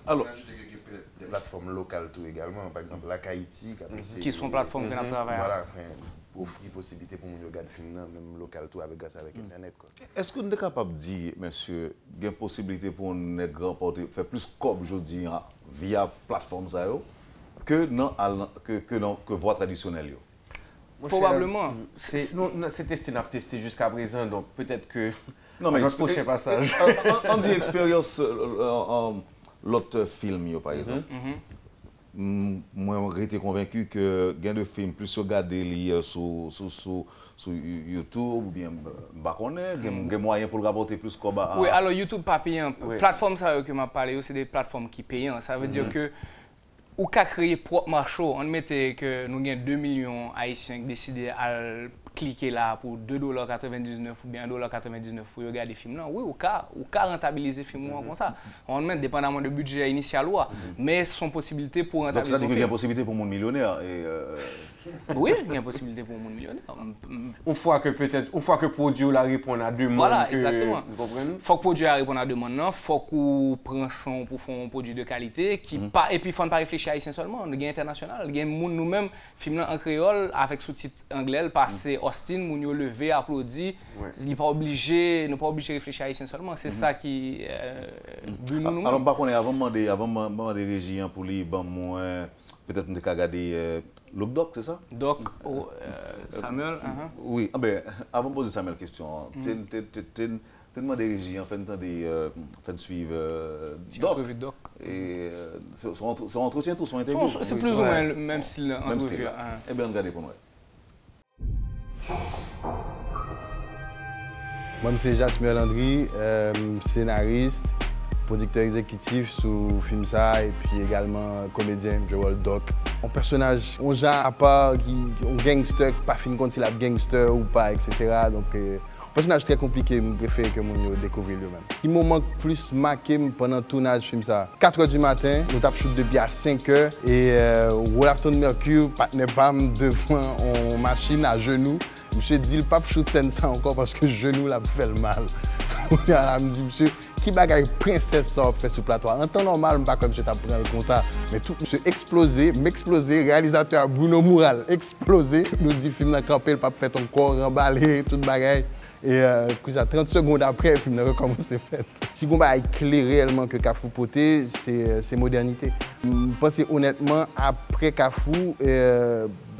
Alors des plateformes locales tout également, par exemple la Haïti qui sont plateformes que nous travaillons. Voilà, offrir possibilité pour nous regarder film même local tout avec grâce avec internet quoi. Est-ce que nous sommes capables de dire monsieur, il y a une possibilité pour nous remporter faire plus comme je dis via plateforme ça que voie traditionnelle yo? Probablement. C'est testé, on a testé jusqu'à présent, donc peut-être que non, mais notre prochain passage. On dit expérience l'autre film yo, par exemple. Moi, j'ai été convaincu que gain de films plus regardés sur YouTube ou bien des moyens pour le rapporter plus comme oui, alors YouTube pas payant. Oui. Plateforme ça que m'a parlé, c'est des plateformes qui payent. Ça veut dire que ou qu'à créer propre marché, on mettait que nous avons 2 millions haïtiens qui décident à cliquer là pour $2,99 ou bien $1,99 pour regarder les films là. Oui, ou qu'à rentabiliser les films comme ça. On met dépendamment du budget initial mais son possibilité pour rentabiliser. Donc ça veut dire qu'il y a une possibilité pour mon millionnaire oui, il y a une possibilité pour mon millionnaire. Une fois que produit la répond à demande. Voilà, exactement. Il faut que produit répond à demande, il faut qu'on prenne son pour faire un produit de qualité qui pas et puis il faut pas réfléchir à haïtien seulement, on est international, il y a nous-mêmes film en créole avec sous-titres anglais passer Austin, moun yo levé, applaudi, il n'est pas obligé, de réfléchir à haïtien seulement, c'est ça qui nous-mêmes. Alors par contre avant de demander régie pour lui moi peut-être nous regarder le doc, c'est ça? Doc, Samuel. Oui, avant de poser Samuel question, tu demandé régie en fait de suivre doc. Et son entretien, tout son interview. C'est plus ou moins le même style entrevue. Eh bien, regardez pour nous. Moi, c'est Jasmine Landry, scénariste, producteur exécutif sur film ça et puis également comédien, je vois le doc. Un personnage, un genre à part, un gangster, pas fin compte s'il a gangster ou pas, etc. Donc, un personnage très compliqué, je préfère que mon découvrir lui-même. Il me manque plus marqué pendant le tournage film ça. 4h du matin, nous avons shoot depuis à 5h et Wolverton Mercure, partenaire Pam devant une machine à genoux. Je me suis dit, il ne peut pas shoot scène ça encore parce que genou l'a fait le mal. Je me dit, monsieur, qui bagaille princesse ça fait sur le plateau? En temps normal, je ne sais pas comme je t'apprends comme ça. Mais tout, monsieur explosé, réalisateur Bruno Moural, explosé. Nous dit, film n'a campé, le pape fait ton corps remballer, toute bagaille. Et 30 secondes après, le film a recommencé à faire. Si on va éclairer réellement que Kafou Poté, c'est modernité. Je pense honnêtement, après Kafou,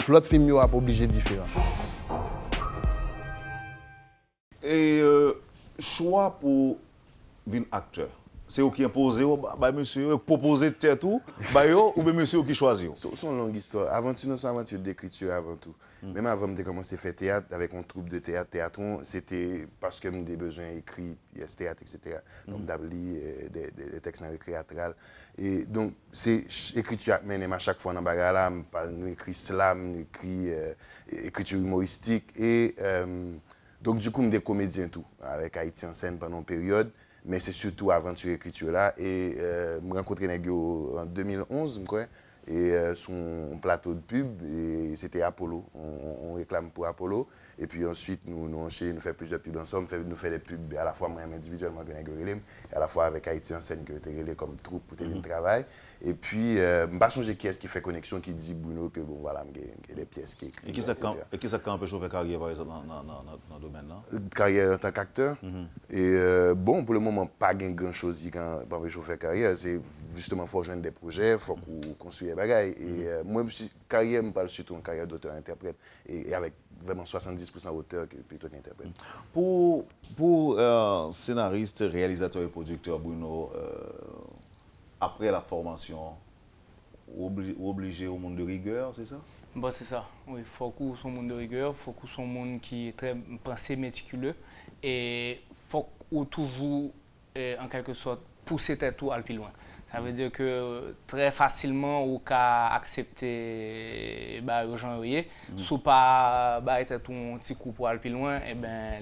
l'autre film n'est pas obligé de différent. Et choix pour un acteur, c'est eux qui imposent, monsieur, proposer tête ou bien monsieur qui choisit. C'est une longue histoire. Aventure, c'est une aventure d'écriture avant tout. Même avant de commencer à faire théâtre, avec une troupe de théâtron, c'était parce que j'ai des besoins écrits, théâtre, etc. Donc, d'abli des textes théâtrales. Et donc, c'est écriture qui à chaque fois dans le bagage, nous écrit slam, nous écrit écriture humoristique. Et donc, du coup, je suis des comédiens tout, avec Haïti en scène pendant une période. Mais c'est surtout aventure écriture là. Et je me rencontré en 2011, je crois. Et sur un plateau de pub, et c'était Apollo. On réclame pour Apollo. Et puis ensuite, nous enchaînons, nous faisons plusieurs pubs ensemble. Nous faisons des pubs à la fois moi individuellement que et à la fois avec Haïti en scène que tu comme troupe pour le travail. Et puis, je ne sais pas qui est-ce qui fait connexion, qui dit Bruno que bon, voilà, il y a des pièces qui écrivent. Et qui ça empêche de faire carrière par exemple dans le domaine là? Carrière en tant qu'acteur. Et bon, pour le moment, pas grand-chose qui empêche de faire carrière. C'est justement, il faut rejoindre des projets, il faut construire des bagailles. Et moi, carrière, je parle surtout en carrière d'auteur-interprète. Et avec vraiment 70% auteur plutôt qu'interprète. Pour scénariste, réalisateur et producteur Bruno, après la formation, obligé au monde de rigueur, c'est ça? Bon, c'est ça. Oui, il faut qu'on soit un monde de rigueur, il faut qu'on soit un monde qui est très pensé, méticuleux. Et il faut qu'on toujours, en quelque sorte, pousser tête tout à le plus loin. Ça veut dire que très facilement, on peut accepter les gens, si pas être un petit coup pour aller plus loin, et ben,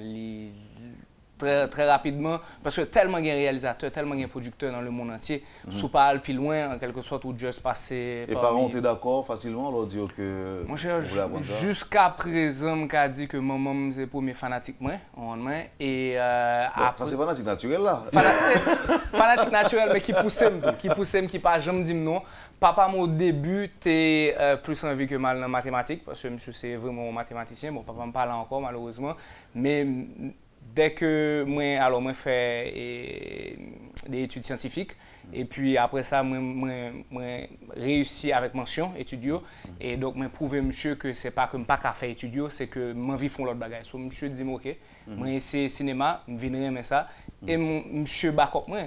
très rapidement, parce que tellement il y a réalisateurs, tellement il y a producteurs dans le monde entier, sous pas aller plus loin, en quelque sorte, ou juste passer. Et parents, tu es d'accord facilement leur dire que. Mon cher, jusqu'à présent, je dit que maman, c'est pour mes fanatiques, et après. Ça, c'est fanatique naturel là. Fanatique naturel, mais qui pousse, qui pas jamais dit non. Papa, au début, t'es plus envie que mal en mathématiques, parce que monsieur, c'est vraiment mathématicien. Bon, papa me parle encore, malheureusement. Mais dès que moi fais des études scientifiques, et puis après ça, moi réussi avec mention étudio, et donc moi prouvé monsieur que c'est pas que je pas qu'à faire étudio, c'est que moi vie font l'autre bagage. So monsieur dit OK, moi essayer cinéma, je viendrai mais ça, et monsieur backup moi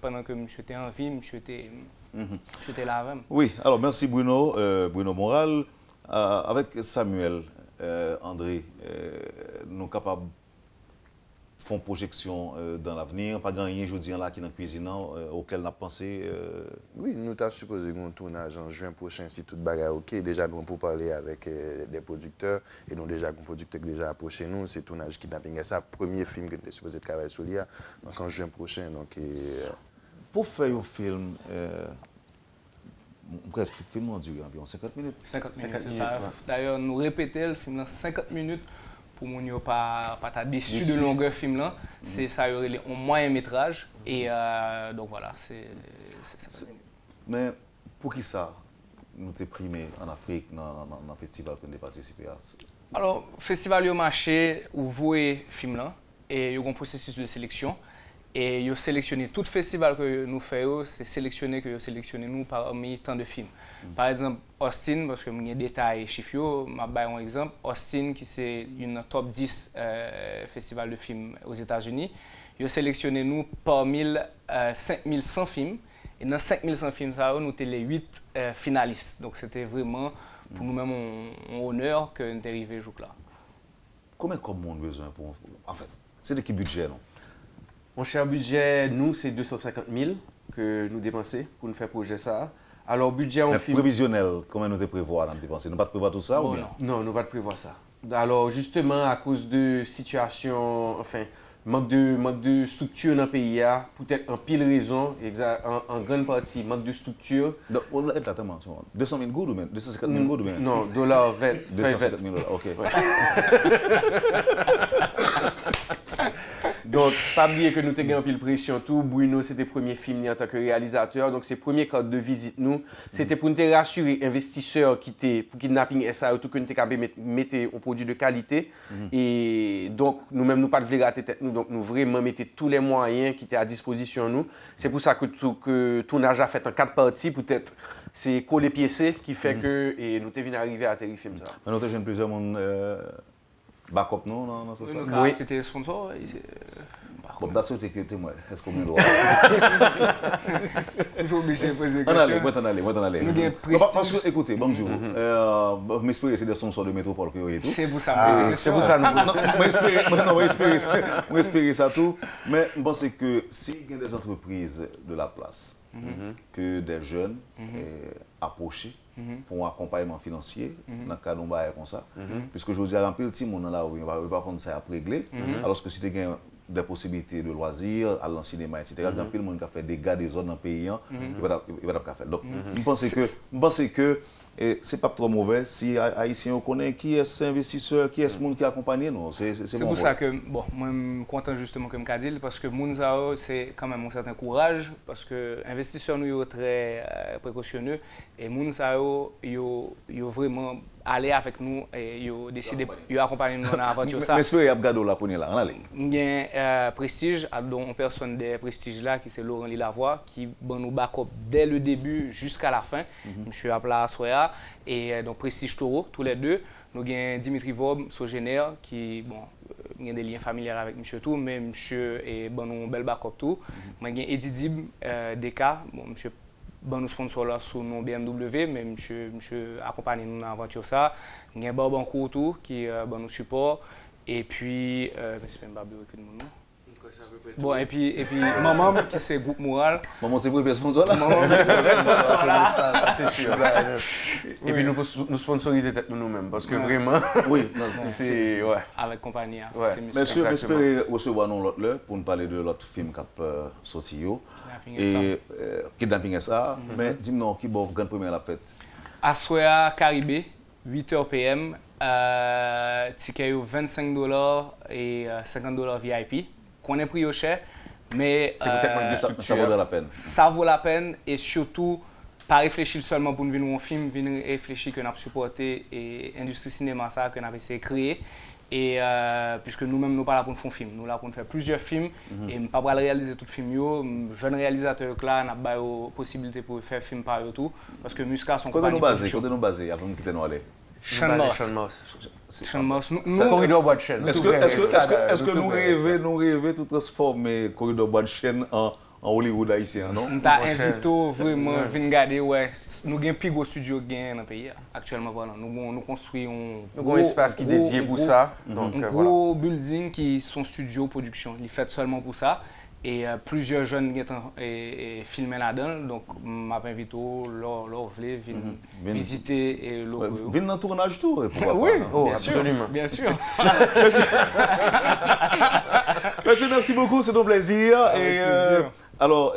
pendant que monsieur était en vie, monsieur était là avec. Oui, alors merci Bruno Moral. Avec Samuel, André, nous sommes capables de faire projection dans l'avenir. Pas gagner aujourd'hui là qui est dans la cuisine auquel on a pensé. Oui, nous avons supposé un tournage en juin prochain si tout est OK. Déjà, nous pour parler avec des producteurs et nous déjà un producteur qui déjà approché nous. C'est tournage Kidnapping. C'est le premier film que nous sommes supposé travailler sur l'IA. Donc en juin prochain. Donc, pour faire un film, presque le film a duré environ 50 minutes. 50 minutes, c'est ça. D'ailleurs, nous répétons le film dans 50 minutes pour ne pas être déçu de longueur film là. C'est ça, il y a un moyen métrage. Et donc voilà, c'est ça. Mais pour qui ça nous t'es primé en Afrique dans le festival que nous avons participé à? Alors, le festival a marché où vous voyez film là et il y a un processus de sélection. Et ils ont sélectionné tout festival que nous faisons, c'est sélectionné que sélectionné nous parmi tant de films. Par exemple, Austin, parce que il y a des détails chiffres, je vais donner un exemple. Austin, qui c'est une top 10 festival de films aux États-Unis, ils ont sélectionné nous parmi 5100 films. Et dans 5100 films, nous avons les 8 finalistes. Donc c'était vraiment pour nous-mêmes un honneur que nous sommes arrivés jour-là. Combien de monde besoin pour. En fait, c'est de quel budget, non? Mon cher budget, nous, c'est 250 000 que nous dépensons pour nous faire projet ça. Alors, budget en film. Prévisionnel, comment nous te prévoir de dépenser? Nous ne pas prévoir tout ça ou bien? Non, nous ne pas prévoir ça. Alors, justement, à cause de situation, enfin, manque de structure dans le pays, peut-être en pile raison, en grande partie, manque de structure. Donc, on est là, 200 000 gouttes ou bien 250 000 gouttes ou bien? Non, dollars 20. 250 000 $, ok. Ouais. Donc, pas oublier que nous avons pile pression tout. Bruno, c'était le premier film en tant que réalisateur. Donc, c'est le premier carte de visite nous. C'était pour nous rassurer investisseurs qui étaient pour Kidnapping SA, tout que nous avons mettre un produit de qualité. Et donc, nous-mêmes, nous pas de rater tête nous. Donc, nous vraiment mettons tous les moyens qui étaient à disposition nous. C'est pour ça que le tournage a fait en 4 parties. Peut-être c'est coller piécé qui fait que et nous sommes arriver à atterrir film ça. Mais nous avons plusieurs monde. Backup non dans ce sens. Oui, c'était sponsor. Bon, dans ce que tu es moi, est-ce qu'on me doit? Toujours obligé de poser des questions. Moi, t'en allez. Parce que, écoutez, bonjour. M'espérer c'est des sponsors de Métropole qui et tout. C'est pour ça. C'est pour ça. Moi, espérer ça tout. Mais je pense que s'il y a des entreprises de la place, que des jeunes approchés, pour un accompagnement financier, dans le cas d'un bail comme ça. Puisque je vous dis, à remplir le petit monde là où il ne va pas prendre ça à régler. Alors que si tu as des possibilités de loisirs, aller dans le cinéma, etc., il y a le monde qui a fait des dégâts des autres dans le pays, il va pas faire. Donc, je pense que ce n'est pas trop mauvais si Haïtiens connaissent qui est cet investisseur, qui est ce monde qui accompagne nous. C'est bon pour ça que, bon, moi, je suis content justement comme je dit, parce que Mounzao, c'est quand même un certain courage, parce que investisseurs nous sont très précautionneux, et Mounzao, ils ont vraiment allé avec nous et ils ont décidé d'accompagner nous dans l'aventure. Mais est-ce qu'il y a Gado là pour nous là? Il y a Prestige, dont une personne de Prestige là, qui c'est Laurent Lilavoie, qui nous backup dès le début jusqu'à la fin. Je suis appelé à Soya et donc Prestige Toro, tous les deux. Nous avons Dimitri Vob, Sogénère, qui a des liens familiaux avec M. Tout, mais M. est un bel backup tout. Moi, j'ai Eddie Dib, DK, M. Nous sponsor là sous nom BMW, mais monsieur accompagne nous dans l'aventure ça. Il y a Barbancourt tout qui nous support et puis c'est pas Babio que nous. Bon, et puis maman, qui c'est groupe moral. Maman, c'est pour les sponsors là. Maman, c'est pour les sponsors là. C'est sûr. Et puis nous sponsoriser nous-mêmes parce que vraiment, Oui, c'est. Ouais. Avec compagnie. Ouais. C'est Monsieur, Exactement. j'espère recevoir nous l'autre là pour nous parler de l'autre film qui a sorti. Et Kidnapping SA. Mais dis-moi, qui est grande première la fête? Assoya Caribé, 8h PM. Ticket $25 et $50 VIP. Qu'on est pris au cher, mais Ça vaut la peine. Ça vaut la peine et surtout, pas réfléchir seulement pour nous venir un film, venir réfléchir que nous avons supporté et l'industrie cinéma ça que nous avons essayé de créer. Et puisque nous-mêmes, nous ne sommes pas là pour faire un film, nous sommes là pour faire plusieurs films et nous ne sommes pas réaliser tout le film. Jeune réalisateur là, nous avons la possibilité pour faire un film par eux tout parce que Musca sont Quand nous basés avant de quitter nous aller. Sean Moss. Nous, corridor bois de chêne. Est-ce que nous rêvons de transformer corridor bois de chêne en Hollywood haïtien, non? Nous t'avons invité vraiment à venir regarder. Ouais, nous avons un plus gros studio dans le pays actuellement. Voilà. Nous construisons un espace qui est dédié pour ça. Un gros building qui est son studio production. Il est fait seulement pour ça. Et plusieurs jeunes qui ont filmé là-dedans. Donc, je m'invite leur visiter le logo. Venez dans le tournage tout. Oui, absolument. Bien sûr. Merci beaucoup, c'est un plaisir. Alors,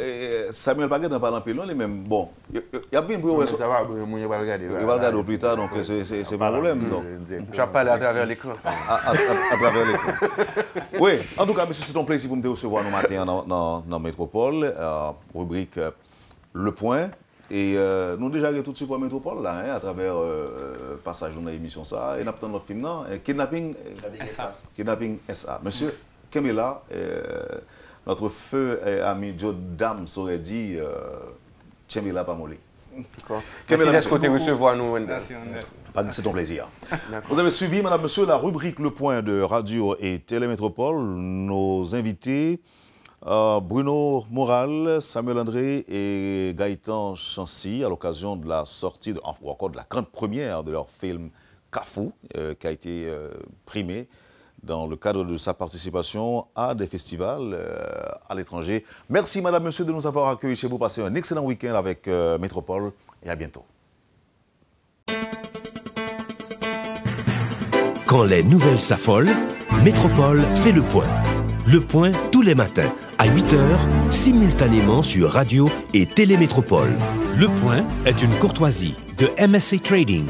Samuel Paquet n'a pas l'empilon, les mêmes. Bon, il y a bien pour ça va, il va regarder. Il va regarder plus tard, donc c'est pas un problème. Tu vas parler à travers l'écran. À travers l'écran. Oui, en tout cas, monsieur, c'est un plaisir pour me recevoir nos matins dans Métropole, rubrique Le Point. Et nous avons déjà regardé tout de suite pour Métropole, là, à travers passage dans l'émission ça. Et nous avons notre film, non? Kidnapping SA. Monsieur Kemela, notre feu ami Joe Dam aurait dit Kemela pas molé. Merci d'être côté recevoir nous. C'est ton plaisir. Vous avez suivi, madame, monsieur, la rubrique Le Point de Radio et Télémétropole. Nos invités, Bruno Moral, Samuel André et Gaëtan Chancy, à l'occasion de la sortie, ou encore de la grande première de leur film Kafou, qui a été primé dans le cadre de sa participation à des festivals à l'étranger. Merci, madame, monsieur, de nous avoir accueillis chez vous. Passez un excellent week-end avec Métropole et à bientôt. Quand les nouvelles s'affolent, Métropole fait le point. Le point tous les matins à 8h, simultanément sur Radio et Télémétropole. Le point est une courtoisie de MSC Trading.